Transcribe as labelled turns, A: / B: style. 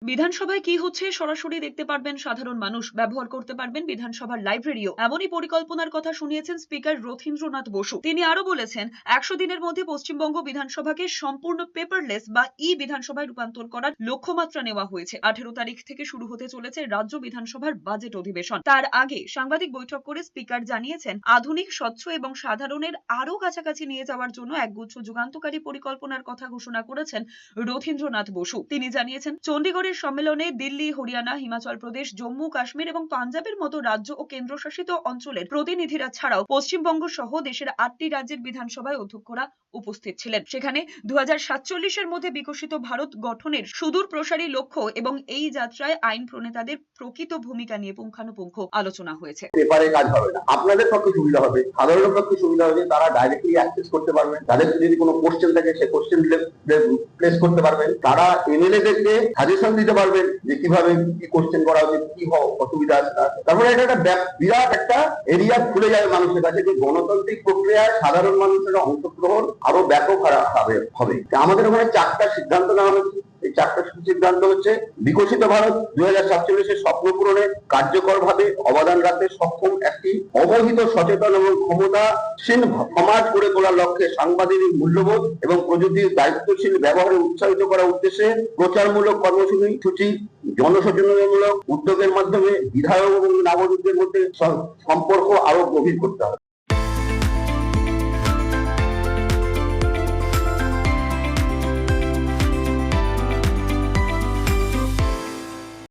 A: বিধানসভায় কি হচ্ছে সরাসরি দেখতে পারবেন সাধারণ মানুষ, ব্যবহার করতে পারবেন বিধানসভার লাইব্রেরিও। এমনই পরিকল্পনার কথা শুনিয়েছেন স্পিকার রথীন্দ্রনাথ বসু। তিনি আরো বলেছেন, ১০০ দিনের মধ্যে পশ্চিমবঙ্গ বিধানসভাকে সম্পূর্ণ পেপারলেস বা ই বিধানসভায় রূপান্তর করার লক্ষ্যমাত্রা নেওয়া হয়েছে। 18 তারিখ থেকে শুরু হতে চলেছে রাজ্য বিধানসভার বাজেট অধিবেশন। তার আগে সাংবাদিক বৈঠক করে স্পিকার জানিয়েছেন, আধুনিক, স্বচ্ছ এবং সাধারণের আরো কাছাকাছি নিয়ে যাওয়ার জন্য একগুচ্ছ যুগান্তকারী পরিকল্পনার কথা ঘোষণা করেছেন রথীন্দ্রনাথ বসু। তিনি জানিয়েছেন, চণ্ডীগড়ের সম্মেলনে দিল্লি, হরিয়ানা, হিমাচল প্রদেশ, জম্মু কাশ্মীর এবং পাঞ্জাবের মতো রাজ্য ও কেন্দ্রশাসিত অঞ্চলের প্রতিনিধিরা ছাড়াও পশ্চিমবঙ্গ সহ দেশের 8টি রাজ্যের বিধানসভায় অধ্যক্ষরা উপস্থিত ছিলেন। সেখানে 2047 এর মধ্যে বিকশিত ভারত গঠনের সুদূর প্রসারী লক্ষ্য এবং এই যাত্রায় আইন প্রণেতাদের প্রকৃত ভূমিকা নিয়ে পুঙ্খানুপুঙ্খ আলোচনা হয়েছে।
B: পেপারে কাজ হবে না, আপনাদের পক্ষে সুবিধা হবে, সাধারণ পক্ষে সুবিধা হবে, তারা ডাইরেক্টলি অ্যাক্সেস করতে পারবেন। তাদের যদি কোনো কোশ্চেন থাকে সে কোশ্চেন প্লেস করতে পারবেন। তারা এমএলএ দেরকে সাজেশন দিতে পারবেন যে কিভাবে কি কোশ্চেন করা উচিত, কি অসুবিধা আছে। তারপরে এটা একটা বিরাট একটা এরিয়া খুলে যাবে মানুষের কাছে, যে গণতান্ত্রিক প্রক্রিয়ায় সাধারণ মানুষের অংশগ্রহণ আরো ব্যাপক হবে। আমাদের ওখানে 4টা সিদ্ধান্ত নেওয়া হয়েছে। এই 4টা সিদ্ধান্ত হচ্ছে, বিকশিত ভারত 2047-এর স্বপ্ন পূরণে কার্যকরভাবে অবদান রাখতে সক্ষম একটি অবহিত, সচেতন এবং ক্ষমতাসীন সমাজ গড়ে তোলার লক্ষ্যে সাংবিধানিক মূল্যবোধ এবং প্রযুক্তির দায়িত্বশীল ব্যবহারে উৎসাহিত করার উদ্দেশ্যে প্রচারমূলক কর্মসূচি, জনসচেতনতামূলক উদ্যোগের মাধ্যমে বিধায়ক এবং নাগরিকদের মধ্যে সম্পর্ক আরো গভীর করতে হবে।